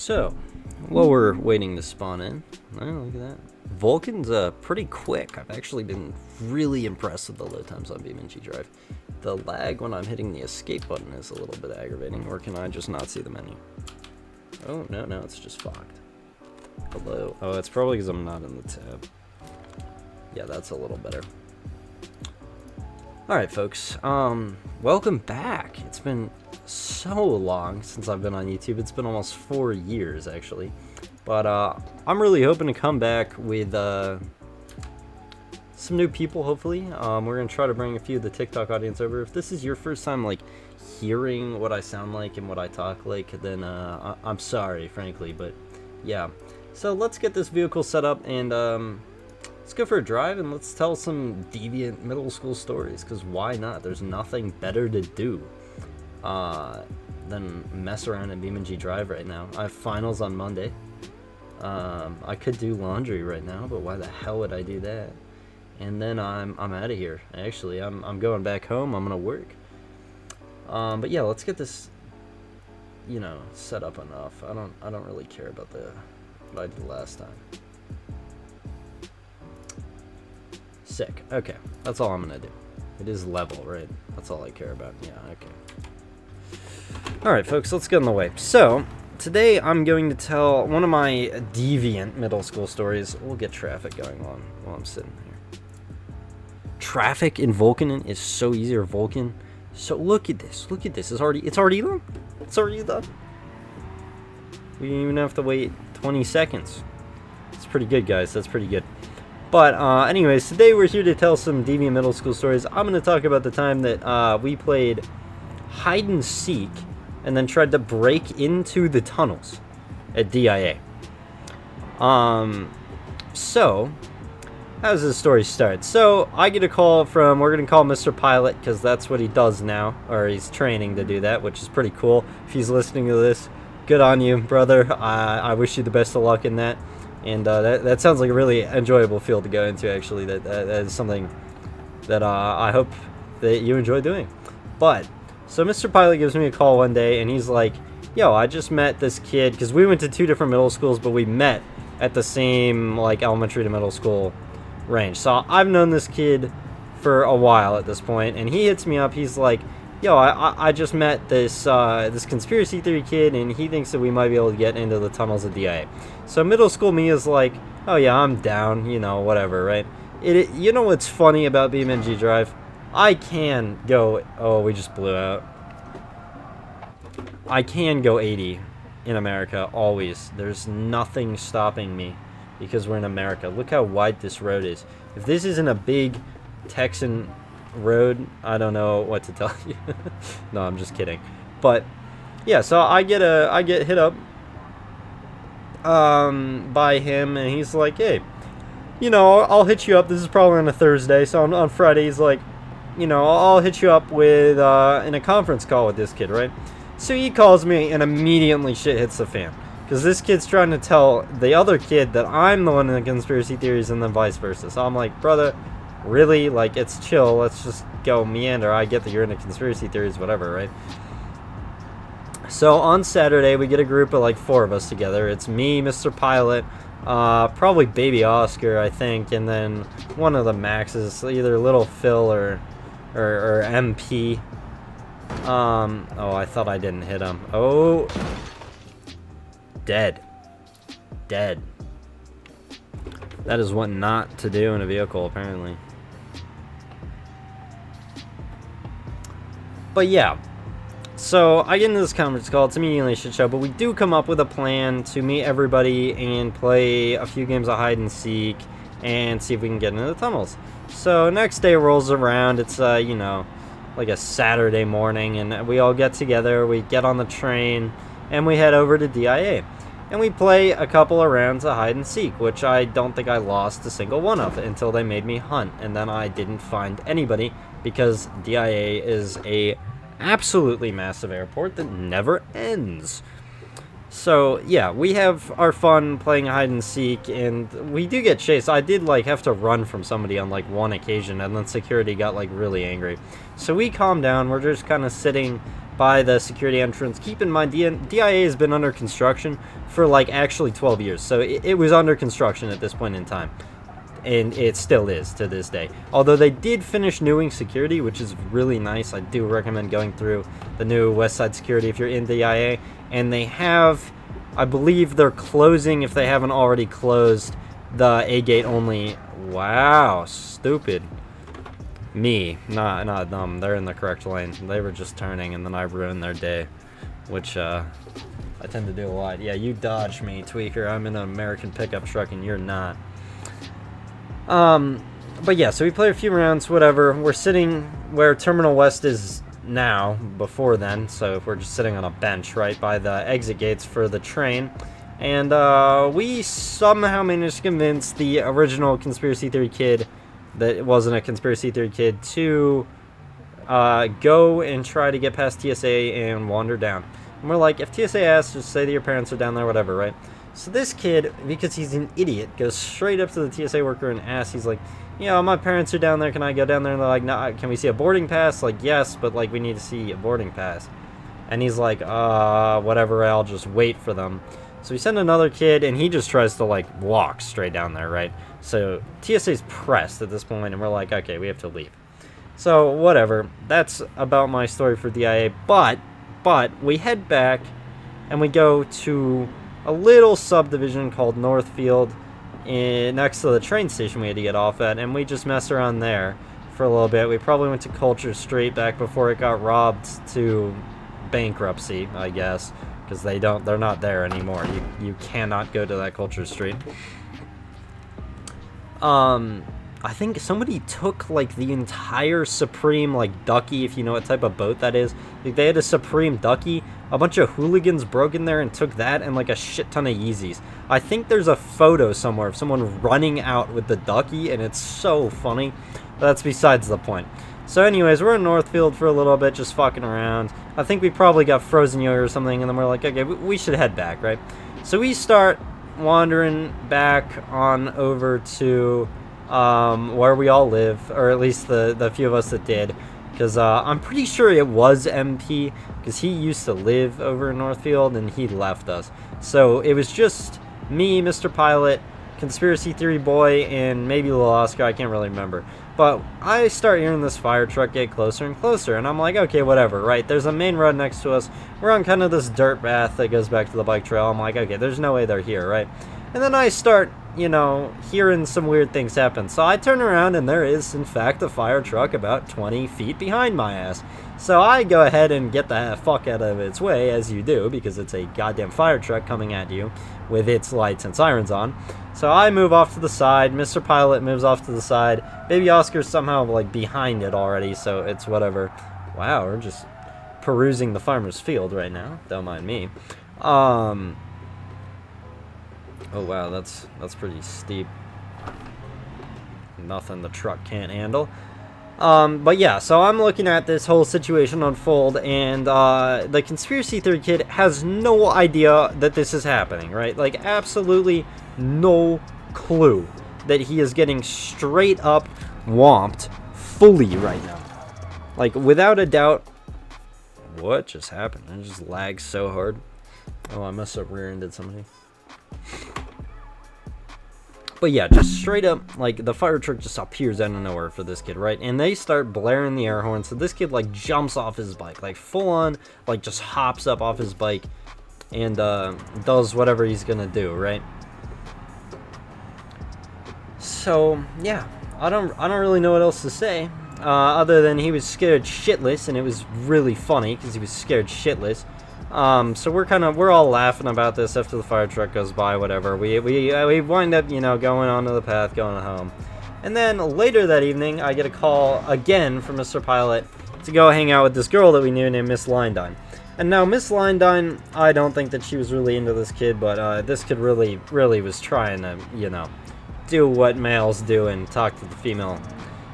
So, while we're waiting to spawn in, oh, look at that. Vulcan's pretty quick. I've actually been really impressed with the load times on BeamNG.drive. The lag when I'm hitting the escape button is a little bit aggravating, or can I just not see the menu? Oh, no, it's just fogged. Hello. Oh, it's probably because I'm not in the tab. Yeah, that's a little better. Alright, folks. Welcome back. It's been so long since I've been on YouTube. It's been almost 4 years, actually. But I'm really hoping to come back with some new people, hopefully. We're going to try to bring a few of the TikTok audience over. If this is your first time, like, hearing what I sound like and what I talk like, then I'm sorry, frankly. But, yeah. So, let's get this vehicle set up and let's go for a drive and let's tell some deviant middle school stories, because why not? There's nothing better to do than mess around in BeamNG.drive right now. I have finals on Monday. I could do laundry right now, but why the hell would I do that? And then I'm out of here. Actually, I'm going back home. I'm gonna work. But yeah, let's get this, set up enough. I don't really care about what I did last time. Sick. Okay, that's all I'm gonna do. It is level, right? That's all I care about. Yeah, okay. Alright, folks, let's get on the way. So, today I'm going to tell one of my deviant middle school stories. We'll get traffic going on while I'm sitting here. Traffic in Vulcan is so easy, or Vulcan. So, look at this. Look at this. It's already done. It's already done. We didn't even have to wait 20 seconds. It's pretty good, guys. That's pretty good. But anyways, today we're here to tell some deviant middle school stories. I'm going to talk about the time that we played hide and seek and then tried to break into the tunnels at DIA. So, how does this story start? So, I get a call from, we're going to call Mr. Pilot, because that's what he does now, or he's training to do that, which is pretty cool. If he's listening to this, good on you, brother. I wish you the best of luck in that. And that sounds like a really enjoyable field to go into, actually. That is something that I hope that you enjoy doing. But, so Mr. Pilot gives me a call one day, and he's like, yo, I just met this kid, because we went to 2 different middle schools, but we met at the same, like, elementary to middle school range. So I've known this kid for a while at this point, and he hits me up. He's like, yo, I just met this this conspiracy theory kid, and he thinks that we might be able to get into the tunnels of DIA. So middle school me is like, oh yeah, I'm down, whatever, right? You know what's funny about BeamNG.drive? I can go, oh, we just blew out. I can go 80 in America, always. There's nothing stopping me because we're in America. Look how wide this road is. If this isn't a big Texan road, I don't know what to tell you. No, I'm just kidding. But yeah, so I get hit up by him, and he's like, hey, I'll hit you up. This is probably on a Thursday, so on Friday he's like, I'll hit you up with in a conference call with this kid, right? So he calls me, and immediately shit hits the fan, because this kid's trying to tell the other kid that I'm the one in the conspiracy theories, and then vice versa. So I'm like, brother, really? Like, it's chill. Let's just go meander. I get that you're into conspiracy theories, whatever, right? So on Saturday, we get a group of like 4 of us together. It's me, Mr. Pilot, probably Baby Oscar, I think, and then one of the Maxes, either Little Phil or MP. Oh, I thought I didn't hit him. Oh, dead. That is what not to do in a vehicle, apparently. But yeah, so I get into this conference call. It's immediately a shit show, but we do come up with a plan to meet everybody and play a few games of hide and seek and see if we can get into the tunnels. So next day rolls around. It's like a Saturday morning, and we all get together. We get on the train and we head over to DIA. And we play a couple of rounds of hide and seek, which I don't think I lost a single one of until they made me hunt. And then I didn't find anybody, because DIA is a absolutely massive airport that never ends. So yeah, we have our fun playing hide and seek, and we do get chased. I did have to run from somebody on one occasion, and then security got really angry. So we calm down. We're just kind of sitting by the security entrance. Keep in mind, DIA has been under construction for like actually 12 years, so it was under construction at this point in time, and it still is to this day. Although they did finish newing security, which is really nice. I do recommend going through the new West Side security if you're in DIA, and they have, I believe they're closing, if they haven't already closed, the A gate only. Wow, stupid. Me, not them. They're in the correct lane. They were just turning, and then I ruined their day, which I tend to do a lot. Yeah, you dodged me, tweaker. I'm in an American pickup truck, and you're not. But yeah, so we played a few rounds, whatever. We're sitting where Terminal West is now, before then, so we're just sitting on a bench right by the exit gates for the train. And we somehow managed to convince the original conspiracy theory kid that it wasn't a conspiracy theory kid to go and try to get past TSA and wander down. And we're like, if TSA asks, just say that your parents are down there, whatever, right? So this kid, because he's an idiot, goes straight up to the TSA worker and asks, he's like, you know, my parents are down there, can I go down there? And they're like, no, can we see a boarding pass? Like, yes, but like we need to see a boarding pass. And he's like, whatever, I'll just wait for them. So we send another kid, and he just tries to, like, walk straight down there, right? So TSA's pressed at this point, and we're like, okay, we have to leave. So, whatever. That's about my story for DIA. But we head back, and we go to a little subdivision called Northfield next to the train station we had to get off at, and we just mess around there for a little bit. We probably went to Culture Street back before it got robbed to bankruptcy, I guess. Because they're not there anymore. You cannot go to that Culture Street. I think somebody took like the entire Supreme like Ducky, if you know what type of boat that is. Like, they had a Supreme Ducky. A bunch of hooligans broke in there and took that and like a shit ton of Yeezys. I think there's a photo somewhere of someone running out with the Ducky, and it's so funny. But that's besides the point. So anyways, we're in Northfield for a little bit, just fucking around. I think we probably got frozen yogurt or something, and then we're like, okay, we should head back, right? So we start wandering back on over to where we all live, or at least the few of us that did, because I'm pretty sure it was MP, because he used to live over in Northfield, and he left us. So it was just me, Mr. Pilot, Conspiracy Theory Boy, and maybe Lil Oscar, I can't really remember. But I start hearing this fire truck get closer and closer, and I'm like, okay, whatever, right? There's a main road next to us. We're on kind of this dirt path that goes back to the bike trail. I'm like, okay, there's no way they're here, right? And then I start, you know, hearing some weird things happen. So I turn around, and there is, in fact, a fire truck about 20 feet behind my ass. So I go ahead and get the fuck out of its way, as you do, because it's a goddamn fire truck coming at you with its lights and sirens on. So I move off to the side, Mr. Pilot moves off to the side, Baby Oscar's somehow, like, behind it already, so it's whatever. Wow, we're just perusing the farmer's field right now, don't mind me. Oh wow, that's pretty steep. Nothing the truck can't handle. But yeah, so I'm looking at this whole situation unfold, and the conspiracy theory kid has no idea that this is happening, right? Like, absolutely no clue that he is getting straight up whomped fully right now. Like, without a doubt. What just happened? It just lagged so hard. Oh, I must have rear-ended somebody. But yeah, just straight up, like, the fire truck just appears out of nowhere for this kid, right? And they start blaring the air horn, so this kid, like, jumps off his bike, like, full on, like, just hops up off his bike and does whatever he's gonna do, right? So yeah, I don't really know what else to say, other than he was scared shitless, and it was really funny because he was scared shitless. So we're all laughing about this after the fire truck goes by, whatever. We wind up, you know, going onto the path, going home. And then later that evening, I get a call again from Mr. Pilot to go hang out with this girl that we knew named Miss Lindine. And now Miss Lindine, I don't think that she was really into this kid, but this kid really was trying to, you know, do what males do and talk to the female.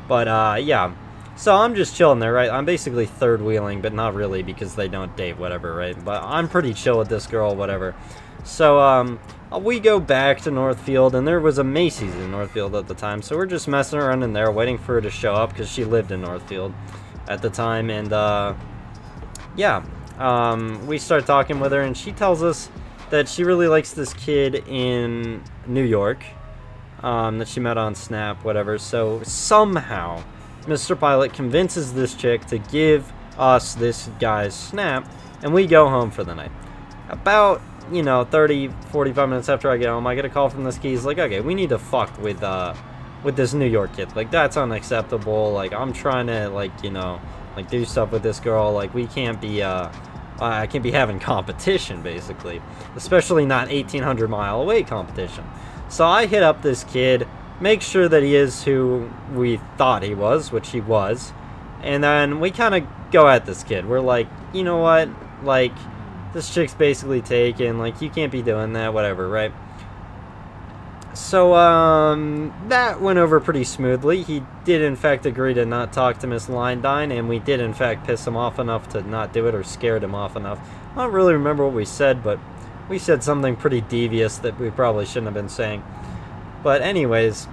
But yeah. So I'm just chilling there, right? I'm basically third wheeling, but not really because they don't date, whatever, right? But I'm pretty chill with this girl, whatever. So we go back to Northfield, and there was a Macy's in Northfield at the time. So we're just messing around in there, waiting for her to show up because she lived in Northfield at the time. And yeah, we start talking with her, and she tells us that she really likes this kid in New York, that she met on Snap, whatever. So somehow, Mr. Pilot convinces this chick to give us this guy's Snap, and we go home for the night. About, 30, 45 minutes after I get home, I get a call from this kid. He's like, okay, we need to fuck with this New York kid. Like, that's unacceptable. Like, I'm trying to, do stuff with this girl. Like, we can't be, I can't be having competition, basically. Especially not 1,800 mile away competition. So I hit up this kid, make sure that he is who we thought he was, which he was. And then we kind of go at this kid. We're like, you know what? Like, this chick's basically taken. Like, you can't be doing that, whatever, right? So, that went over pretty smoothly. He did, in fact, agree to not talk to Miss Lindine, and we did, in fact, piss him off enough to not do it, or scared him off enough. I don't really remember what we said, but we said something pretty devious that we probably shouldn't have been saying. But anyways,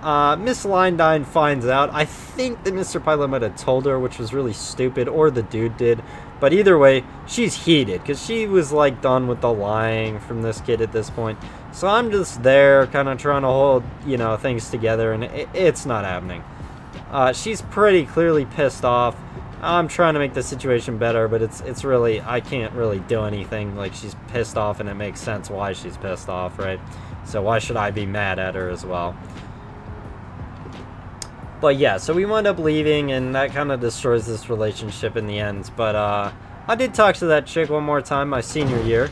Miss Lindine finds out. I think that Mr. Pilot might have told her, which was really stupid, or the dude did. But either way, she's heated, because she was, like, done with the lying from this kid at this point. So I'm just there, kind of trying to hold, things together, and it's not happening. She's pretty clearly pissed off. I'm trying to make the situation better, but it's really, I can't really do anything. Like, she's pissed off, and it makes sense why she's pissed off, right? So why should I be mad at her as well? But yeah, so we wound up leaving, and that kind of destroys this relationship in the end. But I did talk to that chick one more time my senior year.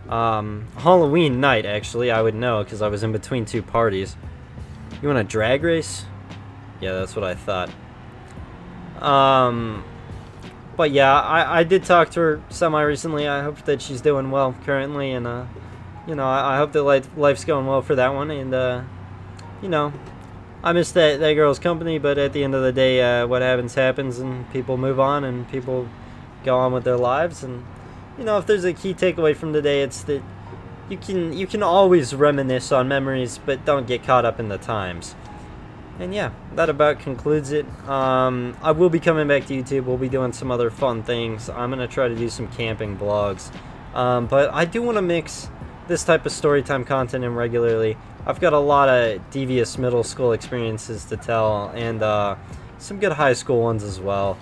Halloween night, actually. I would know, because I was in between two parties. You want a drag race? Yeah, that's what I thought. But yeah, I did talk to her semi-recently. I hope that she's doing well currently, and, I hope that life's going well for that one, and, I miss that girl's company, but at the end of the day, what happens happens, and people move on, and people go on with their lives, and, if there's a key takeaway from today, it's that you can always reminisce on memories, but don't get caught up in the times. And yeah, that about concludes it. I will be coming back to YouTube. We'll be doing some other fun things. I'm going to try to do some camping vlogs. But I do want to mix this type of storytime content in regularly. I've got a lot of devious middle school experiences to tell, and some good high school ones as well.